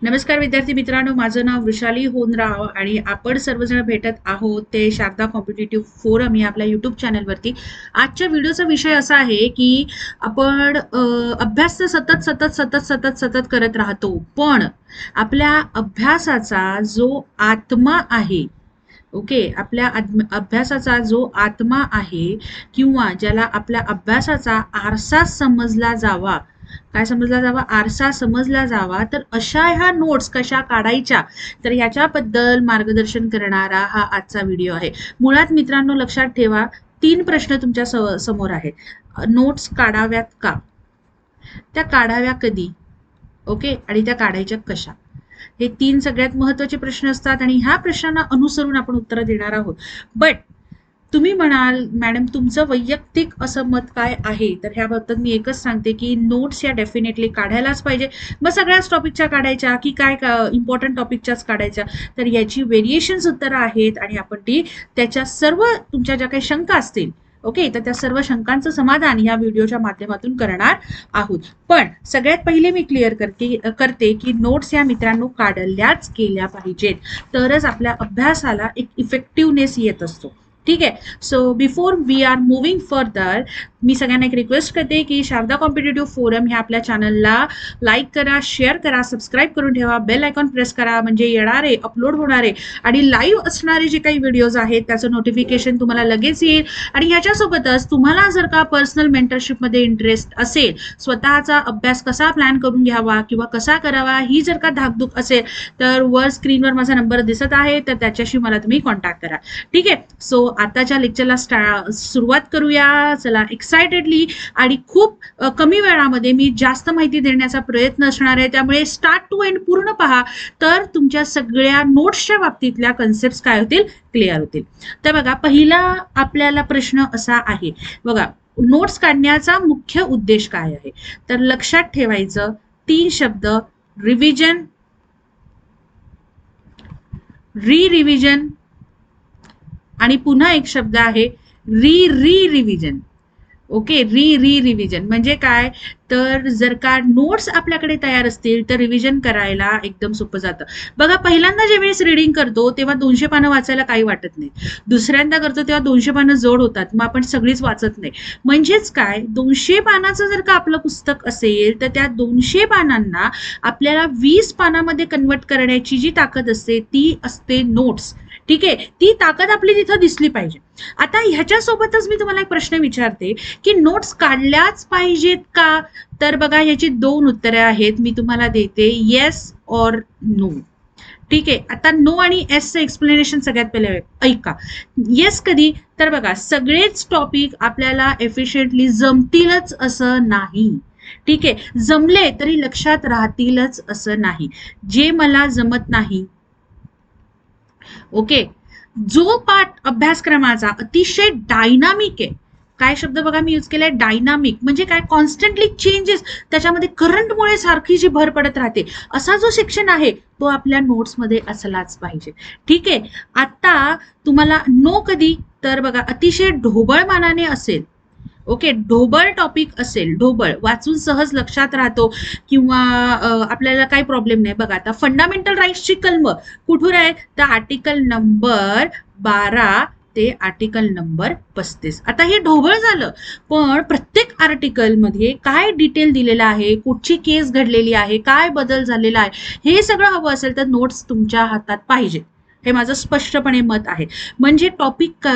नमस्कार विद्यार्थी मित्रांनो, माझं नाव वृषाली होनराव आणि आपण सर्वजण भेटत आहोत ते शारदा कॉम्पिटिटिव्ह फोरम या आपल्या युट्यूब चॅनलवरती. आजच्या व्हिडिओचा विषय असा आहे की आपण अभ्यास तर सतत सतत सतत सतत सतत करत राहतो, पण आपल्या अभ्यासाचा जो आत्मा आहे, ओके, आपल्या अभ्यासाचा जो आत्मा आहे किंवा ज्याला आपल्या अभ्यासाचा आरसा समजला जावा, काय समजला जावा, आरसा समजला जावा, तर अशा ह्या नोट्स कशा काढायच्या, तर ह्याच्याबद्दल मार्गदर्शन करणारा हा आजचा व्हिडिओ आहे. मुळात मित्रांनो, लक्षात ठेवा, 3 प्रश्न तुमच्या समोर आहेत. नोट्स काढाव्यात का, त्या काढाव्या कधी, ओके, आणि त्या काढायच्या कशा, हे 3 सगळ्यात महत्वाचे प्रश्न असतात आणि ह्या प्रश्नांना अनुसरून आपण उत्तर देणार आहोत. बट तुम्ही म्हणाल मॅडम तुमचं वैयक्तिक असं मत काय आहे, तर ह्याबद्दल मी एकच सांगते की नोट्स या डेफिनेटली काढायलाच पाहिजे. मग सगळ्याच टॉपिकच्या काढायच्या की काय इम्पॉर्टंट टॉपिकच्याच काढायच्या, तर याची व्हेरिएशन्स उत्तरं आहेत आणि आपण ती त्याच्या सर्व तुमच्या ज्या काही शंका असतील, ओके, तर त्या सर्व शंकांचं समाधान या व्हिडिओच्या माध्यमातून करणार आहोत. पण सगळ्यात पहिले मी क्लिअर करते की नोट्स या मित्रांनो काढल्याच गेल्या पाहिजेत, तरच आपल्या अभ्यासाला एक इफेक्टिव्हनेस येत असतो. ठीक आहे. So before we are moving further, मी सगळ्यांना एक रिक्वेस्ट करते की शारदा कॉम्पिटिटिव्ह फोरम ह्या आपल्या चॅनलला लाईक करा, शेअर करा, सबस्क्राईब करून ठेवा, बेल आयकॉन प्रेस करा, म्हणजे येणारे अपलोड होणारे आणि लाईव्ह असणारे जे काही व्हिडिओज आहेत त्याचं नोटिफिकेशन तुम्हाला लगेच येईल. आणि ह्याच्यासोबतच तुम्हाला जर का पर्सनल मेंटरशिपमध्ये इंटरेस्ट असेल, स्वतःचा अभ्यास कसा प्लॅन करून घ्यावा किंवा कसा करावा ही जर का धाकधूक असेल, तर वर स्क्रीनवर माझा नंबर दिसत आहे, तर त्याच्याशी मला तुम्ही कॉन्टॅक्ट करा. ठीक आहे. सो आताच्या लेक्चरला सुरुवात करूया. चला, एक्साइटेडली आणि खूप कमी वेळामध्ये मी जास्त माहिती देण्याचा प्रयत्न असणार आहे, त्यामुळे स्टार्ट टू एंड पूर्ण पहा, तर तुमच्या सगळ्या नोट्सच्या बाबतीतल्या कन्सेप्ट काय होतील, क्लिअर होतील. तर बघा, पहिला आपल्याला प्रश्न असा आहे, बघा, नोट्स काढण्याचा मुख्य उद्देश काय आहे, तर लक्षात ठेवायचं 3 शब्द: रिव्हिजन, रिव्हिजन आणि पुन्हा एक शब्द आहे रिव्हिजन. ओके, रिव्हिजन म्हणजे काय, तर जर का नोट्स आपल्याकडे तयार असतील तर रिव्हिजन करायला एकदम सोपं जातं. बघा, पहिल्यांदा ज्यावेळेस रीडिंग करतो तेव्हा 200 पानं वाचायला काही वाटत नाही, दुसऱ्यांदा करतो तेव्हा 200 पानं जोड होतात, मग आपण सगळीच वाचत नाही. म्हणजेच काय, 200 पानाचं जर का आपलं पुस्तक असेल तर त्या 200 पानांना आपल्याला 20 पानामध्ये कन्वर्ट करण्याची जी ताकद असते ती असते नोट्स. ठीक आहे, ती ताकद आपली तिथं दिसली पाहिजे. आता ह्याच्यासोबतच मी तुम्हाला एक प्रश्न विचारते की नोट्स काढल्याच पाहिजेत का, तर बघा, ह्याची 2 उत्तरे आहेत, मी तुम्हाला देते, येस और नो. ठीक आहे. आता नो आणि एसचं एक्सप्लेनेशन सगळ्यात पहिले ऐका. येस कधी, तर बघा, सगळेच टॉपिक आपल्याला एफिशियंटली जमतीलच असं नाही. ठीक आहे, जमले तरी लक्षात राहतीलच असं नाही. जे मला जमत नाही, ओके, जो पाठ अभ्यासक्रमाचा अतिशय डायनामिक आहे, काय शब्द बघा मी यूज केलाय, डायनामिक, म्हणजे काय, कॉन्स्टंटली चेंजेस, त्याच्यामध्ये करंटमुळे सारखी जी भर पडत राहते, असा जो सेक्शन आहे तो आपल्या नोट्समध्ये असलाच पाहिजे. ठीक आहे. आता तुम्हाला नो कधी, तर बघा, अतिशय ढोबळ मानाने असेल, ओके, ढोबळ टॉपिक असेल, ढोबळ वाचून सहज लक्षात राहतो किंवा आपल्याला काही प्रॉब्लेम नाही. बघा, आता फंडामेंटल राईट्सची कलम कुठून आहे, तर आर्टिकल नंबर 12 ते आर्टिकल नंबर 35. आता हे ढोबळ झालं, पण प्रत्येक आर्टिकलमध्ये काय डिटेल दिलेलं आहे, कुठची केस घडलेली आहे, काय बदल झालेला आहे, हे सगळं हवं असेल तर नोट्स तुमच्या हातात पाहिजे. हे माझं स्पष्टपणे मत आहे. म्हणजे टॉपिक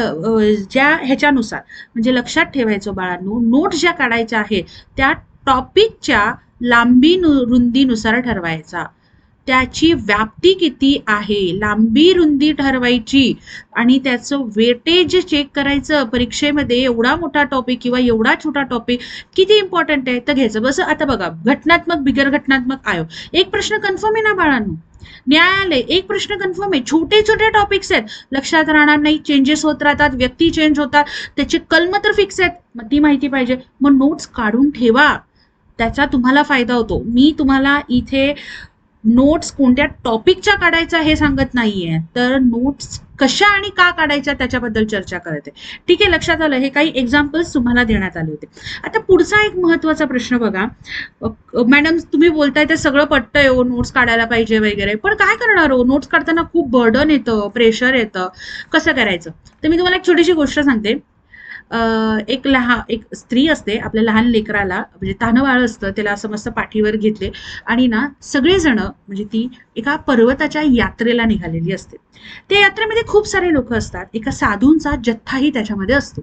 ज्या ह्याच्यानुसार, म्हणजे लक्षात ठेवायचं बाळांनो, नोट्स ज्या काढायच्या आहेत त्या टॉपिकच्या लांबी रुंदीनुसार ठरवायचा, त्याची व्याप्ती किती आहे, लांबी रुंदी ठरवायची आणि त्याचं वेटेज चेक करायचं. परीक्षेमध्ये एवढा मोठा टॉपिक किंवा एवढा छोटा टॉपिक किती इम्पॉर्टंट आहे तर घ्यायचं. बस आता बघा, घटनात्मक, बिगर घटनात्मक आयोग, एक प्रश्न कन्फर्म आहे ना बाळांनो, न्यायालय, एक प्रश्न कन्फर्म आहे. छोटे छोटे टॉपिक्स आहेत, लक्षात राहणार नाही, चेंजेस होत राहतात, व्यक्ती चेंज होतात, त्याचे कलम तर फिक्स आहेत, मग ती माहिती पाहिजे. मग नोट्स काढून ठेवा, त्याचा तुम्हाला फायदा होतो. मी तुम्हाला इथे नोट्स कोणत्या टॉपिकच्या काढायचा हे सांगत नाहीये, तर नोट्स कशा आणि का काढायच्या त्याच्याबद्दल चर्चा करते. ठीक आहे, लक्षात आलं. हे काही एक्झाम्पल्स तुम्हाला देण्यात आले होते. आता पुढचा एक महत्वाचा प्रश्न बघा. मॅडम तुम्ही बोलताय ते सगळं पटतंय हो, नोट्स काढायला पाहिजे वगैरे, पण काय करणार हो, नोट्स काढताना खूप बर्डन येतं, प्रेशर येतं, कसं करायचं? तर मी तुम्हाला एक छोटीशी गोष्ट सांगते. एक स्त्री असते, आपल्या लहान लेकराला म्हणजे तान्हं बाळ असतं, त्याला असं मस्त पाठीवर घेतले आणि ना सगळेजण म्हणजे ती एका पर्वताच्या यात्रेला निघालेली असते. त्या यात्रेमध्ये खूप सारे लोक असतात, एका साधूंचा जथ्थाही त्याच्यामध्ये असतो.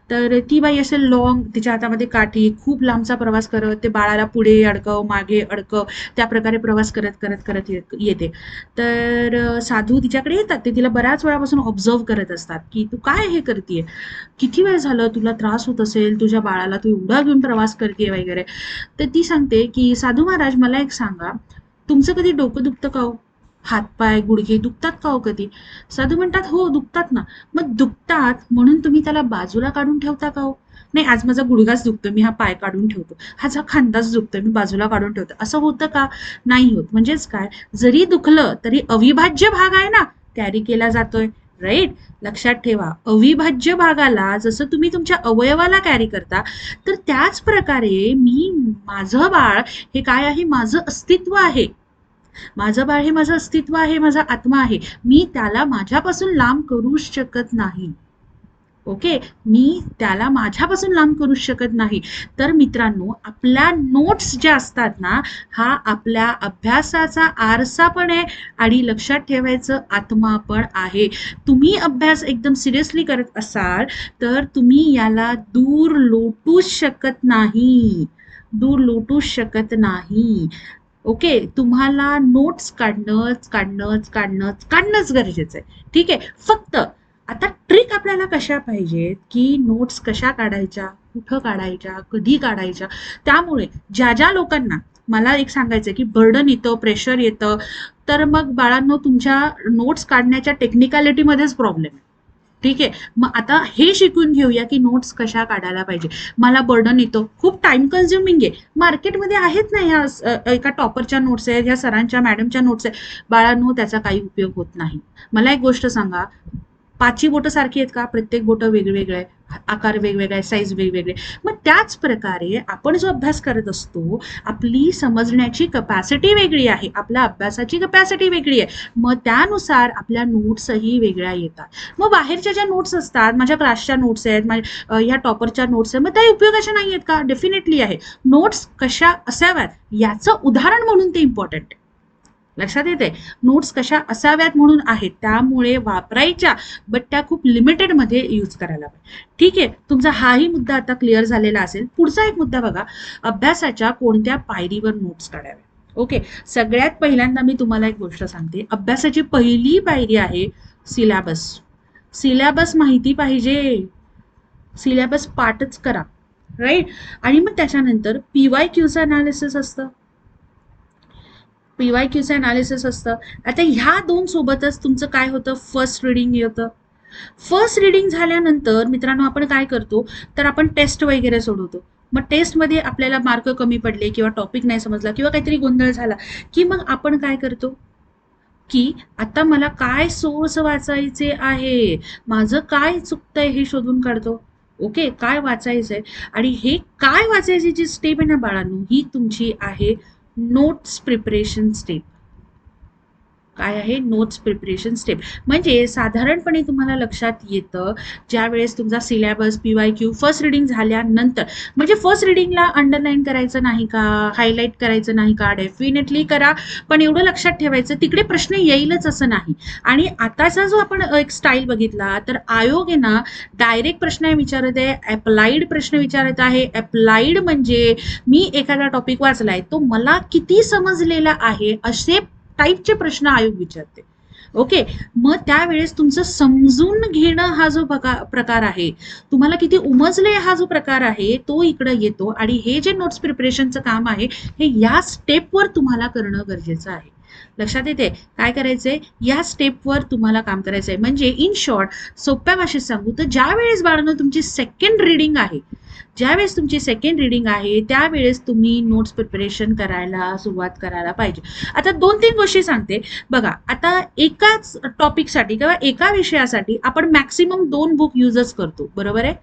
तर ती बाई असे लॉंग, तिच्या हातामध्ये काठी, खूप लांबचा प्रवास करत ते बाळाला पुढे अडकव मागे अडकव त्या प्रकारे प्रवास करत करत करत येते. तर साधू तिच्याकडे येतात, ते तिला बऱ्याच वेळापासून ऑब्झर्व करत असतात की तू काय हे करतेय, किती वेळ झालं, तुला त्रास होत असेल, तुझ्या बाळाला तू एवढा घेऊन प्रवास करते वगैरे. तर ती सांगते की साधू महाराज मला एक सांगा, तुमचं कधी डोकं दुखतं का हो? हातपाय गुडघे दुखतात का हो कधी? साधू म्हणतात हो दुखतात ना. मग दुखतात म्हणून तुम्ही त्याला बाजूला काढून ठेवता का हो? नाही, आज माझा गुडघाच दुखतो, मी हा पाय काढून ठेवतो, हा खांदाच दुखतोय, मी बाजूला काढून ठेवतो, असं होतं का? नाही होत. म्हणजेच काय, जरी दुखलं तरी अविभाज्य भाग आहे ना, कॅरी केला जातोय. राईट, लक्षात ठेवा. अविभाज्य भागाला जसं तुम्ही तुमच्या अवयवाला कॅरी करता, तर त्याच प्रकारे माझं बाळ हे काय आहे, माझं अस्तित्व आहे. माझं बाळ हे माझं अस्तित्व आहे, माझा आत्मा आहे. मी त्याला माझ्यापासून लांब करू शकत नाही. ओके, मी त्याला माझ्यापासून लांब करू शकत नाही. तर मित्रांनो, आपल्या नोट्स ज्या असतात ना, हा आपल्या अभ्यासाचा आरसा पण आहे आणि लक्षात ठेवायचं आत्मा पण आहे. तुम्ही अभ्यास एकदम सिरियसली करत असाल तर तुम्ही याला दूर लोटूच शकत नाही, दूर लोटूच शकत नाही. ओके, तुम्हाला नोट्स काढणंच गरजेचं आहे. ठीक आहे, फक्त आता ट्रिक आपल्याला कशा पाहिजेत, की नोट्स कशा काढायच्या, कुठं काढायच्या, कधी काढायच्या. त्यामुळे ज्या ज्या लोकांना, मला एक सांगायचं की बर्डन येतं, प्रेशर येतं, तर मग बाळांनो तुमच्या नोट्स काढण्याच्या टेक्निकॅलिटीमध्येच प्रॉब्लेम आहे. ठीक आहे, मग आता हे शिकून घेऊया की नोट्स कशा काढायला पाहिजे. मला बर्डन येतो, खूप टाइम कन्झ्युमिंग आहे, मार्केटमध्ये आहेत ना ह्या एका टॉपरच्या नोट्स आहेत, ह्या सरांच्या मॅडमच्या नोट्स आहेत. बाळांनो त्याचा काही उपयोग होत नाही. मला एक गोष्ट सांगा, पाचही बोटं सारखी आहेत का? प्रत्येक बोटं वेगवेगळं आहे, आकार वेगवेगळा आहे, साईज वेगवेगळे. मग त्याच प्रकारे आपण जो अभ्यास करत असतो, आपली समजण्याची कपॅसिटी वेगळी आहे, आपल्या अभ्यासाची कपॅसिटी वेगळी आहे, मग त्यानुसार आपल्या नोट्सही वेगळ्या येतात. मग बाहेरच्या ज्या नोट्स असतात, माझ्या क्लासच्या नोट्स आहेत, ह्या टॉपरच्या नोट्स आहेत, मग त्या उपयोगाच्या नाही आहेत का? डेफिनेटली आहे. नोट्स कशा असाव्यात याचं उदाहरण म्हणून ते इम्पॉर्टंट आहे. लक्षात येते, नोट्स कशा असाव्यात म्हणून आहेत, त्यामुळे वापरायच्या, बट त्या खूप लिमिटेड मध्ये यूज करायला पाहिजे. ठीक आहे, तुमचा हाही मुद्दा आता क्लिअर झालेला असेल. पुढचा एक मुद्दा बघा, अभ्यासाच्या कोणत्या पायरीवर नोट्स काढाव्या. ओके, सगळ्यात पहिल्यांदा मी तुम्हाला एक गोष्ट सांगते, अभ्यासाची पहिली पायरी आहे सिलॅबस. सिलॅबस माहिती पाहिजे, सिलॅबस पाठच करा. राईट, आणि मग त्याच्यानंतर PYQचं अनालिसिस असतं, PYQचं अनालिसिस असतं. आता ह्या दोन सोबतच तुमचं काय होतं, फर्स्ट रिडिंग येतं. फर्स्ट रिडिंग झाल्यानंतर मित्रांनो आपण काय करतो, तर आपण टेस्ट वगैरे सोडवतो. मग टेस्टमध्ये आपल्याला मार्क कमी पडले किंवा टॉपिक नाही समजला किंवा काहीतरी गोंधळ झाला की मग आपण काय करतो, की आता मला काय सोर्स वाचायचे आहे, माझं काय चुकतंय हे शोधून काढतो. ओके, काय वाचायचंय, आणि हे काय वाचायची जी स्टेप आहे ना बाळांनो, ही तुमची आहे नोट्स प्रिपरेशन स्टेप. काय आहे, नोट्स प्रिपरेशन स्टेप. म्हणजे साधारणपणे तुम्हाला लक्षात येतं, ज्या वेळेस तुमचा सिलेबस PYQ फर्स्ट रिडिंग झाल्यानंतर, म्हणजे फर्स्ट रिडिंगला अंडरलाईन करायचं नाही का, हायलाईट करायचं नाही का? डेफिनेटली करा, पण एवढं लक्षात ठेवायचं तिकडे प्रश्न येईलच असं नाही. आणि आताचा जो आपण एक स्टाईल बघितला, तर आयोग आहे ना डायरेक्ट प्रश्न विचारत आहे, अप्लाइड प्रश्न विचारत आहे. अप्लाइड म्हणजे मी एखादा टॉपिक वाचलाय, तो मला किती समजलेला आहे, असे टाईपचे प्रश्न आयोग विचारते. ओके, मग त्यावेळेस तुमचं समजून घेणं हा जो प्रकार आहे, तुम्हाला किती उमजले हा जो प्रकार आहे, तो इकडे येतो. आणि हे जे नोट्स प्रिपरेशनचं काम आहे, हे या स्टेपवर तुम्हाला करणं गरजेचं आहे. लक्षात येते? काय करायचंय, या स्टेपवर तुम्हाला काम करायचंय. म्हणजे इन शॉर्ट सोप्या भाषेत सांगू तर ज्यावेळेस बाळांनो तुमची सेकंड रीडिंग आहे, ज्यावेळेस तुमची सेकंड रीडिंग आहे त्यावेळेस तुम्ही नोट्स प्रिपरेशन करायला सुरुवात करायला पाहिजे. आता 2-3 गोष्टी सांगते बघा. आता एकाच टॉपिकसाठी किंवा एका विषयासाठी आपण मॅक्सिमम 2 बुक यूजच करतो, बरोबर आहे?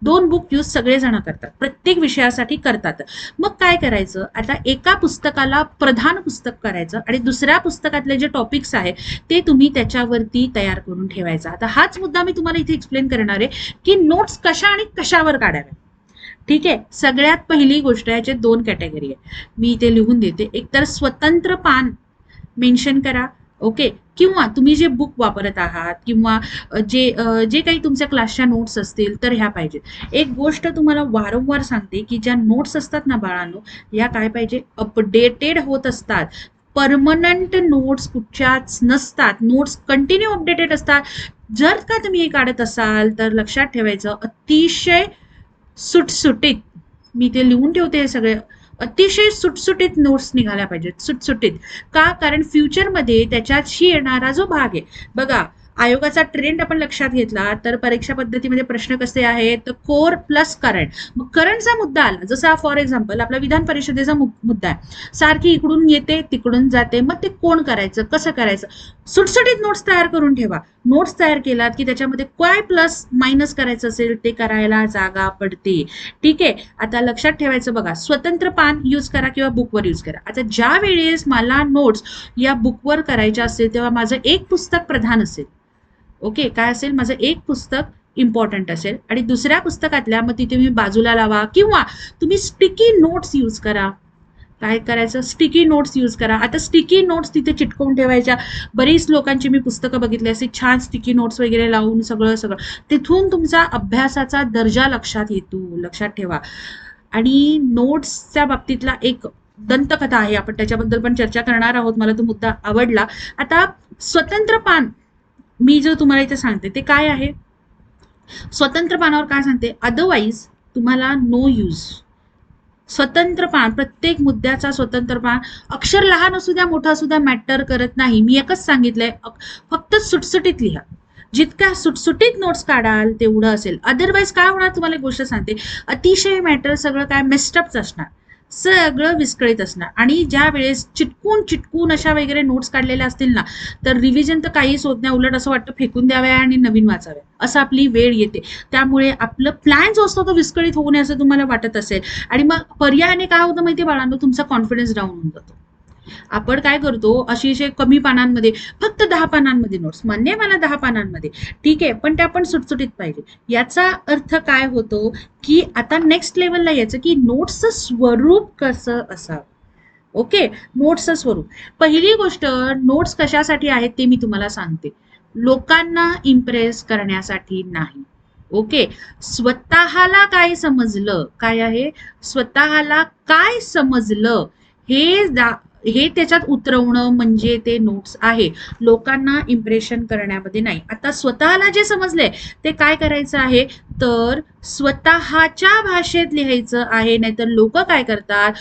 2 बुक यूज सगळेजण करतात, प्रत्येक विषयासाठी करतात. मग काय करायचं, आता एका पुस्तकाला प्रधान पुस्तक करायचं आणि दुसऱ्या पुस्तकातले जे टॉपिक्स आहे ते तुम्ही त्याच्यावरती तयार करून ठेवायचा. आता हाच मुद्दा मी तुम्हाला इथे एक्सप्लेन करणार आहे की नोट्स कशा आणि कशावर काढाव्या. ठीक आहे, सगळ्यात पहिली गोष्ट याचे 2 कॅटेगरी आहे, मी इथे लिहून देते. एक तर स्वतंत्र पान मेन्शन करा, ओके, किंवा तुम्ही जे बुक वापरत आहात किंवा जे काही तुमच्या क्लासच्या नोट्स असतील तर ह्या पाहिजेत. एक गोष्ट तुम्हाला वारंवार सांगते की ज्या नोट्स असतात ना बाळांनो, या काय पाहिजे, अपडेटेड होत असतात. परमनंट नोट्स कुठच्याच नसतात, नोट्स कंटिन्यू अपडेटेड असतात. जर का तुम्ही हे काढत असाल तर लक्षात ठेवायचं, अतिशय सुटसुटीत, मी ते लिहून ठेवते सगळे, अतिशय सुटसुटीत नोट्स निघाल्या पाहिजेत. सुटसुटीत का, कारण फ्युचरमध्ये त्याच्याशी येणारा जो भाग आहे बघा, आयोगाचा ट्रेंड आपण लक्षात घेतला तर परीक्षा पद्धतीमध्ये प्रश्न कसे आहेत, कोर प्लस करंट. मग करंटचा मुद्दा आला, जसा फॉर एक्झाम्पल आपला विधान परिषदेचा मुद्दा आहे, सारखी इकडून येते तिकडून जाते, मग ते कोण करायचं, कसं करायचं. सुटसुटीत नोट्स तयार करून ठेवा. नोट्स तयार केलात की त्याच्यामध्ये काय प्लस मायनस करायचं असेल ते करायला जागा पडते. ठीक आहे, आता लक्षात ठेवायचं बघा, स्वतंत्र पान यूज करा किंवा बुकवर यूज करा. आता ज्या वेळेस मला नोट्स या बुकवर करायच्या असेल तेव्हा माझं एक पुस्तक प्रधान असेल, ओके, काय असेल, माझं एक पुस्तक इम्पॉर्टंट असेल आणि दुसऱ्या पुस्तकातल्या मग तिथे मी बाजूला लावा किंवा तुम्ही स्टिकी नोट्स यूज करा. काय करायचं, स्टिकी नोट्स यूज करा. आता स्टिकी नोट्स तिथे चिटकवून ठेवायच्या. बरीच लोकांची मी पुस्तकं बघितली असे छान स्टिकी नोट्स वगैरे लावून सगळं तिथून तुमचा अभ्यासाचा दर्जा लक्षात येतो, लक्षात ठेवा. आणि नोट्सच्या बाबतीतला एक दंतकथा आहे, आपण त्याच्याबद्दल पण चर्चा करणार आहोत, मला तो मुद्दा आवडला. आता स्वतंत्र पान मी जो तुम्हाला इथे सांगते ते काय आहे, स्वतंत्र पानावर काय सांगते, अदरवाईज तुम्हाला नो यूज. स्वतंत्र पान, प्रत्येक मुद्द्याचा स्वतंत्र पान, अक्षर लहान असू द्या मोठा असू द्या मॅटर करत नाही, मी एकच सांगितलंय, फक्त सुटसुटीत लिहा. जितक्या सुटसुटीत नोट्स काढाल तेवढं असेल. अदरवाईज काय होणार तुम्हाला एक गोष्ट सांगते, अतिशय मॅटर सगळं काय मेस्टअपच असणार, सगळं विस्कळीत असणार. आणि ज्या वेळेस चिटकून अशा वगैरे नोट्स काढलेल्या असतील ना तर रिव्हिजन तर काहीच होत नाही, उलट असं वाटतं फेकून द्याव्या आणि नवीन वाचाव्या, असं आपली वेळ येते. त्यामुळे आपलं प्लॅन जो असतो तो विस्कळीत होऊ नये असं तुम्हाला वाटत असेल आणि मग पर्यायाने काय होतं माहिती बाळांनो, तुमचा कॉन्फिडन्स डाऊन होऊन जातो. आपण काय करतो, अतिशय कमी पानांमध्ये, फक्त 10 पानांमध्ये नोट्स, मान्य आहे मला 10 पानांमध्ये, ठीक आहे, पण त्या पण सुटसुटीत पाहिजे. याचा अर्थ काय होतो की आता नेक्स्ट लेवलला यायचं की नोट्सचं स्वरूप कसं असावं. ओके, नोट्सचं स्वरूप. पहिली गोष्ट, नोट्स कशासाठी आहेत ते मी तुम्हाला सांगते, लोकांना इम्प्रेस करण्यासाठी नाही. ओके, स्वतःला काय समजलं, काय आहे, स्वतःला काय समजलं हे त्याच्यात उतरवणं म्हणजे ते नोट्स आहे, लोकांना इम्प्रेशन करण्यामध्ये नाही. आता स्वतःला जे समजलंय ते काय करायचं आहे, तर स्वतःच्या भाषेत लिहायचं आहे. नाहीतर लोक काय करतात,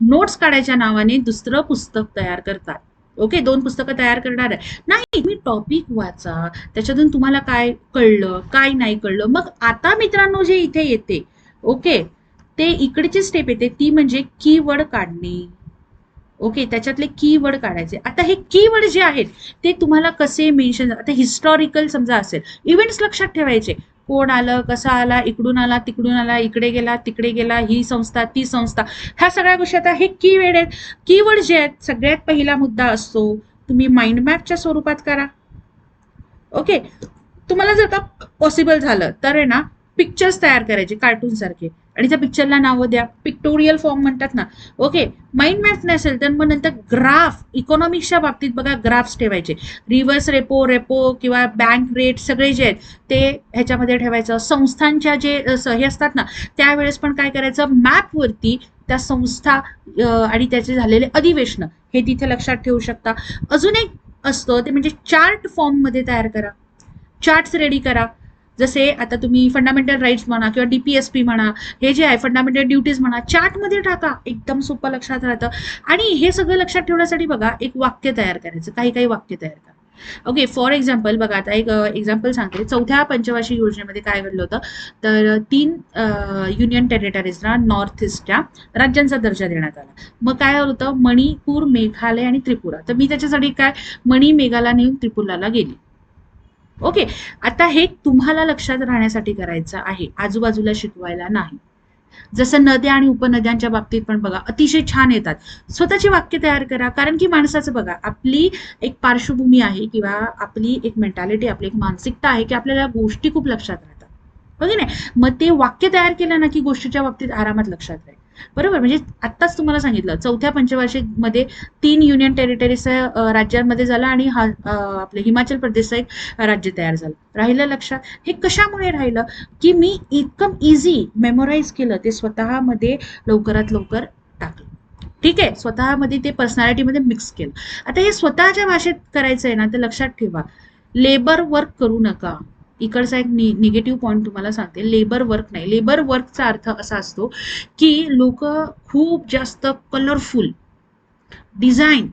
नोट्स काढायच्या नावाने दुसरं पुस्तक तयार करतात. ओके, 2 पुस्तकं तयार करणार आहे, नाही तुम्ही टॉपिक वाचा, त्याच्यातून तुम्हाला काय कळलं काय नाही कळलं. मग आता मित्रांनो जे इथे येते, ओके, ते इकडची स्टेप येते ती म्हणजे कीवर्ड काढणे. ओके, त्याच्यातले कीवर्ड काढायचे. आता हे कीवर्ड जे आहेत ते तुम्हाला कसे मेन्शन, आता हिस्टॉरिकल समजा असेल, इव्हेंट्स लक्षात ठेवायचे, कोण आलं, कसा आला, इकडून आला तिकडून आला, इकडे गेला तिकडे गेला, ही संस्था ती संस्था, ह्या सगळ्या गोष्टी आता हे कीवर्ड आहेत. कीवर्ड जे आहेत, सगळ्यात पहिला मुद्दा असतो, तुम्ही माइंड मॅपच्या स्वरूपात करा. ओके, तुम्हाला जर का पॉसिबल झालं तर आहे ना पिक्चर्स तयार करायचे कार्टून सारखे आणि त्या पिक्चरला नावं द्या, पिक्टोरियल फॉर्म म्हणतात ना. ओके, माइंड मॅप नसेल तर मग नंतर ग्राफ, इकॉनॉमिक्सच्या बाबतीत बघा ग्राफ्स ठेवायचे, रिव्हर्स रेपो किंवा बँक रेट सगळे जे आहेत ते ह्याच्यामध्ये ठेवायचं. संस्थांच्या जे हे असतात ना त्यावेळेस पण काय करायचं, मॅपवरती त्या संस्था आणि त्याचे झालेले अधिवेशन हे तिथे लक्षात ठेवू शकता. अजून एक असतं ते म्हणजे चार्ट फॉर्म मध्ये तयार करा, चार्ट्स रेडी करा. जसे आता तुम्ही फंडामेंटल राईट्स म्हणा किंवा डीपीएसपी म्हणा, हे जे आहे फंडामेंटल ड्युटीज म्हणा, चार्टमध्ये टाका, एकदम सोपं लक्षात राहतं. आणि हे सगळं लक्षात ठेवण्यासाठी बघा एक वाक्य तयार करायचं, काही काही वाक्य तयार करा. ओके, फॉर एक्झाम्पल बघा, आता एक एक्झाम्पल सांगते. चौथ्या पंचवार्षिक योजनेमध्ये काय घडलं होतं, तर 3 युनियन टेरिटरीजला नॉर्थ ईस्टच्या राज्यांचा दर्जा देण्यात आला. मग काय होतं, मणिपूर, मेघालय आणि त्रिपुरा. तर मी त्याच्यासाठी काय मेघाला नेऊन त्रिपुराला गेली. ओके, आता हे तुम्हाला लक्षात राहण्यासाठी करायचं आहे, आजूबाजूला शिकवायला नाही. जसं नद्या आणि उपनद्यांच्या बाबतीत पण बघा अतिशय छान येतात. स्वतःची वाक्य तयार करा, कारण की माणसाचं बघा आपली एक पार्श्वभूमी आहे किंवा आपली एक मेंटॅलिटी, आपली एक मानसिकता आहे की आपल्याला गोष्टी खूप लक्षात राहतात, बघ नाही. मग ते वाक्य तयार केलं ना की गोष्टीच्या बाबतीत आरामात लक्षात राहील. बरोबर, म्हणजे आत्ताच तुम्हाला सांगितलं चौथ्या पंचवार्षिक मध्ये 3 युनियन टेरिटरीज राज्यांमध्ये झाला आणि आपलं हिमाचल प्रदेशचं एक राज्य तयार झालं. राहिलं लक्षात? हे कशामुळे राहिलं की मी इतकं इझी मेमोराईज केलं, ते स्वतःमध्ये लवकरात लवकर टाकलं. ठीक आहे, स्वतःमध्ये ते पर्सनॅलिटीमध्ये मिक्स केलं. आता हे स्वतःच्या भाषेत करायचं आहे ना, तर लक्षात ठेवा, लेबर वर्क करू नका. इकडचा एक निगेटिव्ह पॉईंट तुम्हाला सांगते, लेबर वर्क नाही. लेबर वर्कचा अर्थ असा असतो की लोक खूप जास्त कलरफुल डिझाईन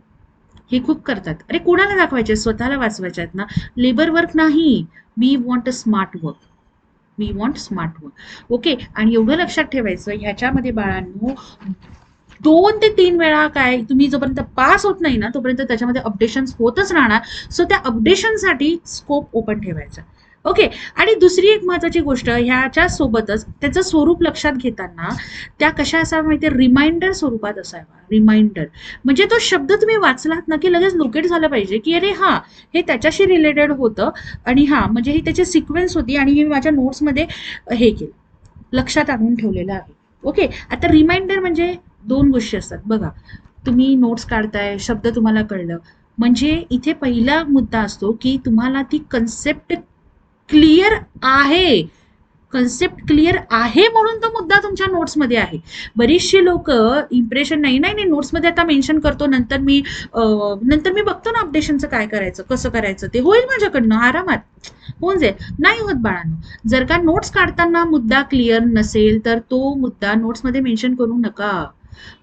हे खूप करतात. अरे कोणाला दाखवायचे, स्वतःला वाचवायचे आहेत ना. लेबर वर्क नाही, we want a smart work, we want smart work. Okay, आणि एवढं लक्षात ठेवायचं, ह्याच्यामध्ये बाळांनो 2 ते 3 वेळा काय, तुम्ही जोपर्यंत पास होत नाही ना तोपर्यंत त्याच्यामध्ये अपडेशन होतच राहणार. सो त्या अपडेशनसाठी स्कोप ओपन ठेवायचा. ओके, आणि दुसरी एक महत्वाची गोष्ट, ह्याच्या सोबतच त्याचं स्वरूप लक्षात घेताना त्या कशा असाव्या माहिती, रिमाइंडर स्वरूपात असावा. रिमाइंडर म्हणजे तो शब्द तुम्ही वाचलात ना की लगेच लोकेट झालं पाहिजे की अरे हा, हे त्याच्याशी रिलेटेड होतं आणि हा म्हणजे ही त्याची सिक्वेन्स होती आणि मी माझ्या नोट्समध्ये हे केलं, लक्षात आणून ठेवलेलं आहे. ओके, आता रिमाइंडर म्हणजे 2 गोष्टी असतात बघा. तुम्ही नोट्स काढताय, शब्द तुम्हाला कळलं, म्हणजे इथे पहिला मुद्दा असतो की तुम्हाला ती कन्सेप्ट क्लिअर आहे. कन्सेप्ट क्लिअर आहे म्हणून तो मुद्दा तुमच्या नोट्समध्ये आहे. बरीचशी लोक इम्प्रेशन नाही नाही नोट्समध्ये आता मेन्शन करतो, नंतर मी बघतो ना अपडेशनचं काय करायचं, कसं करायचं, ते होईल माझ्याकडनं, आरामात होऊन जाईल. नाही होत बाळांनो. जर का नोट्स काढताना मुद्दा क्लिअर नसेल तर तो मुद्दा नोट्समध्ये मेन्शन करू नका.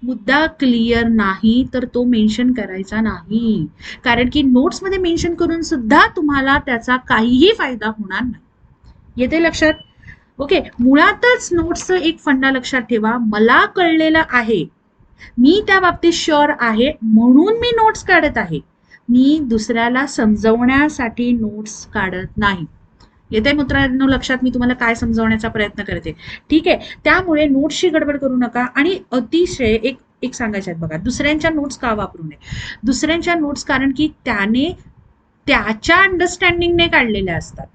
मुद्दा क्लिअर नाही तर तो मेन्शन करायचा नाही, कारण की नोट्समध्ये मेन्शन करून सुद्धा तुम्हाला त्याचा काहीही फायदा होणार नाही. येते लक्षात? ओके, मुळातच नोट्सचं एक फंडा लक्षात ठेवा, मला कळलेलं आहे, मी त्या बाबतीत शुअर आहे म्हणून मी नोट्स काढत आहे. मी दुसऱ्याला समजवण्यासाठी नोट्स काढत नाही. येते मित्रांनो लक्षात, मी तुम्हाला काय समजवण्याचा प्रयत्न करते. ठीक आहे, त्यामुळे नोट्सची गडबड करू नका. आणि अतिशय एक एक सांगायचे आहेत बघा, दुसऱ्यांच्या नोट्स का वापरू नये. दुसऱ्यांच्या नोट्स कारण की त्याने त्याच्या अंडरस्टँडिंगने काढलेल्या असतात.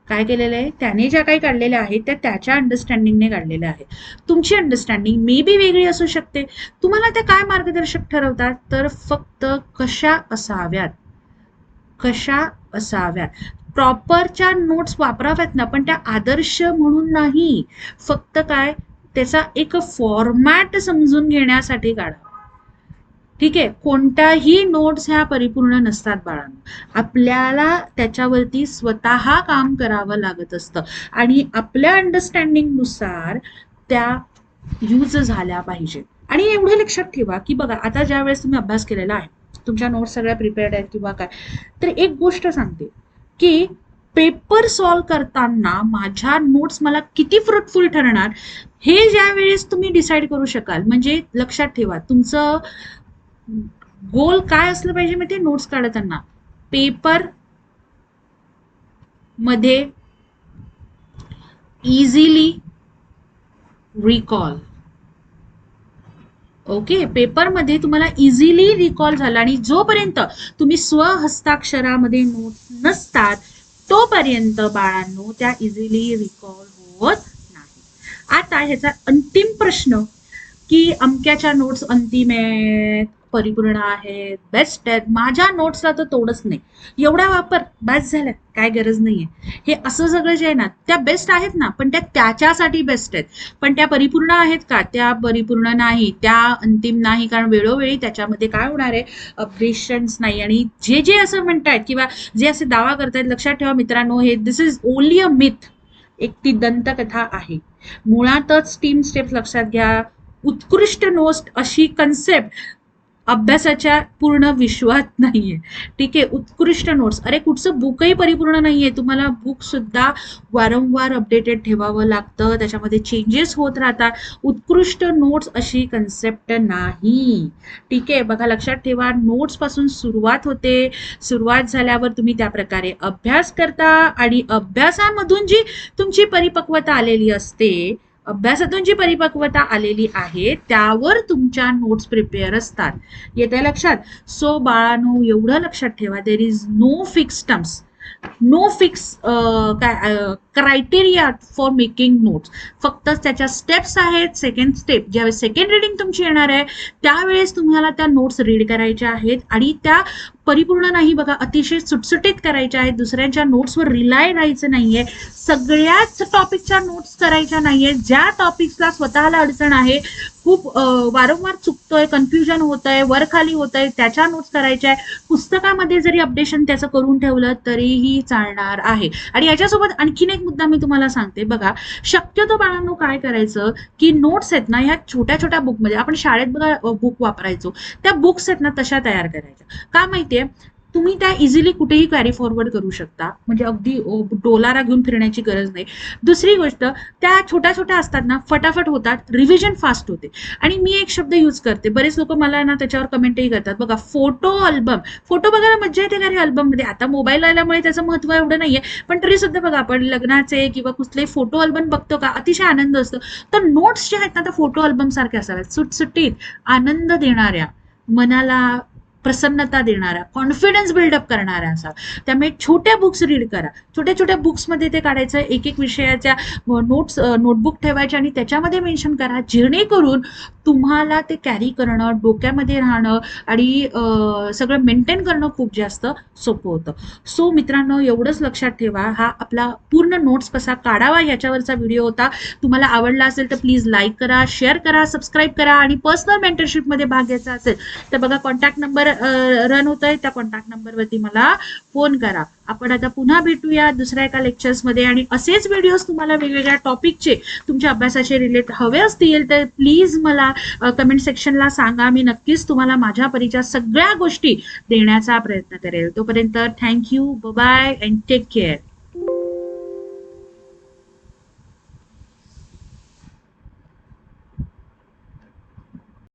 काय केलेलं आहे, त्याने ज्या काही काढलेल्या आहेत त्या त्याच्या अंडरस्टँडिंगने काढलेल्या आहेत. तुमची अंडरस्टँडिंग मे बी वेगळी असू शकते. तुम्हाला त्या काय मार्गदर्शक ठरवतात, तर फक्त कशा असाव्यात, कशा असाव्यात. प्रॉपरच्या नोट्स वापराव्यात ना, पण त्या आदर्श म्हणून नाही, फक्त काय त्याचा एक फॉर्मॅट समजून घेण्यासाठी काढा. ठीक आहे, कोणत्याही नोट्स ह्या परिपूर्ण नसतात बाळांनो. आपल्याला त्याच्यावरती स्वतः काम करावं लागत असतं आणि आपल्या अंडरस्टँडिंगनुसार त्या यूज झाल्या पाहिजेत. आणि एवढं लक्षात ठेवा की बघा, आता ज्या वेळेस तुम्ही अभ्यास केलेला आहे, तुमच्या नोट्स सगळ्या प्रिपेअर्ड आहेत किंवा काय, तर एक गोष्ट सांगते की पेपर सॉल्व करताना माझ्या नोट्स मला किती फ्रुटफुल ठरणार हे ज्या वेळेस तुम्ही डिसाईड करू शकाल, म्हणजे लक्षात ठेवा तुमचं गोल काय असलं पाहिजे माहिती, नोट्स काढताना पेपर मध्ये इझिली रिकॉल. ओके, पेपरमध्ये तुम्हाला इझिली रिकॉल झाला आणि जोपर्यंत तुम्ही स्वहस्ताक्षरामध्ये नोट नसतात तोपर्यंत बाळांनो त्या इझिली रिकॉल होत नाही. आता ह्याचा अंतिम प्रश्न की अमक्याच्या नोट्स अंतिम आहेत, परिपूर्ण आहेत, बेस्ट आहेत, माझ्या नोट्सला तर तोडच नाही, एवढा वापर बस झालं, काय गरज नाहीये. हे असं सगळं जे आहे ना, त्या बेस्ट आहेत ना, पण त्या त्याच्यासाठी बेस्ट आहेत. पण त्या परिपूर्ण आहेत का? त्या परिपूर्ण नाही, त्या अंतिम नाही. कारण वेळोवेळी त्याच्यामध्ये काय होणार आहे, अपडेशन्स नाही. आणि जे जे असं म्हणतायत किंवा जे असे दावा करतायत, लक्षात ठेवा मित्रांनो, हे दिस इज ओनली अ मिथ, एक ती दंतकथा आहे. मुळातच टीम स्टेप्स लक्षात घ्या. उत्कृष्ट नोट्स अशी कन्सेप्ट अभ्यासाच्या पूर्ण विश्वात नाहीये. ठीक आहे, उत्कृष्ट नोट्स, अरे कुठचं बुकही परिपूर्ण नाहीये, तुम्हाला बुक सुद्धा वारंवार अपडेटेड ठेवावं लागतं, त्याच्यामध्ये चेंजेस होत राहतात. उत्कृष्ट नोट्स अशी कन्सेप्ट नाही. ठीक आहे, बघा लक्षात ठेवा, नोट्स पासून सुरुवात होते. सुरुवात झाल्यावर तुम्ही त्या प्रकारे अभ्यास करता आणि अभ्यासामधून जी तुमची परिपक्वता आलेली असते, अभ्यासातून जी परिपक्वता आलेली आहे त्यावर तुमच्या नोट्स प्रिपेअर असतात. येत्या लक्षात. सो बाळांनो, एवढं लक्षात ठेवा, there is no fix terms, no fix काय क्रायटेरिया फॉर मेकिंग नोट्स. फक्त त्याच्या स्टेप्स आहेत. सेकंड स्टेप, ज्यावेळेस सेकंड रिडिंग तुमची येणार आहे त्यावेळेस तुम्हाला त्या नोट्स रीड करायच्या आहेत आणि त्या परिपूर्ण नाही, बघा अतिशय सुटसुटीत करायच्या आहेत. दुसऱ्यांच्या नोट्सवर रिलाय राहायचं नाहीये. सगळ्याच टॉपिकच्या नोट्स करायच्या नाहीये. ज्या टॉपिक्सला स्वतःला अडचण आहे, खूप वारंवार चुकतोय, कन्फ्युजन होतंय, वर खाली होतंय, त्याच्या नोट्स करायच्या आहे. पुस्तकामध्ये जरी अपडेशन त्याचं करून ठेवलं तरीही चालणार आहे. आणि याच्यासोबत आणखीन एक मुद्दा मी तुम्हाला सांगते, बघा शक्यतो बाळांनो काय करायचं की नोट्स आहेत ना, ह्या छोट्या छोट्या बुकमध्ये, आपण शाळेत बघा बुक वापरायचो, त्या बुक्स आहेत ना तशा तयार करायच्या. का माहितीये, तुम्ही त्या इझिली कुठेही कॅरी फॉरवर्ड करू शकता, म्हणजे अगदी डोलारा घेऊन फिरण्याची गरज नाही. दुसरी गोष्ट, त्या छोट्या छोट्या असतात ना, फटाफट होतात, रिव्हिजन फास्ट होते. आणि मी एक शब्द यूज करते, बरेच लोक मला ना त्याच्यावर कमेंटही करतात, बघा फोटो अल्बम. फोटो बघायला मज्जा येते का रे अल्बममध्ये? आता मोबाईल आल्यामुळे त्याचं महत्व एवढं नाहीये, पण तरी सुद्धा बघा आपण लग्नाचे किंवा कुठलेही फोटो अल्बम बघतो का, अतिशय आनंद असतो. तर नोट्स जे आहेत ना त्या फोटो अल्बम सारख्या असाव्यात, सुटसुटीत, आनंद देणाऱ्या, मनाला प्रसन्नता देणाऱ्या, कॉन्फिडन्स बिल्डअप करणाऱ्या असा. त्यामुळे छोट्या बुक्स रीड करा. छोट्या छोट्या बुक्समध्ये ते काढायचं, एक एक विषयाच्या नोट्स नोटबुक ठेवायच्या आणि त्याच्यामध्ये मेन्शन करा, जेणेकरून तुम्हाला ते कॅरी करणं, डोक्यामध्ये राहणं आणि सगळं मेंटेन करणं खूप जास्त सोपं होतं. सो मित्रांनो, एवढंच लक्षात ठेवा, हा आपला पूर्ण नोट्स कसा काढावा याच्यावरचा व्हिडिओ होता. तुम्हाला आवडला असेल तर प्लीज लाईक करा, शेअर करा, सबस्क्राईब करा. आणि पर्सनल मेंटरशिपमध्ये भाग घ्यायचा असेल तर बघा कॉन्टॅक्ट नंबर रन होत आहे, त्या कॉन्टॅक्ट नंबरवरती मला फोन करा. आपण आता पुन्हा भेटूया दुसऱ्या एका लेक्चर्समध्ये. आणि असेच व्हिडिओज तुम्हाला वेगवेगळ्या टॉपिकचे, तुमच्या अभ्यासाचे रिलेट हवे असतील तर प्लीज मला कमेंट सेक्शनला सांगा. मी नक्कीच तुम्हाला माझ्या परीच्या सगळ्या गोष्टी देण्याचा प्रयत्न करेल. तोपर्यंत thank you, bye and take care.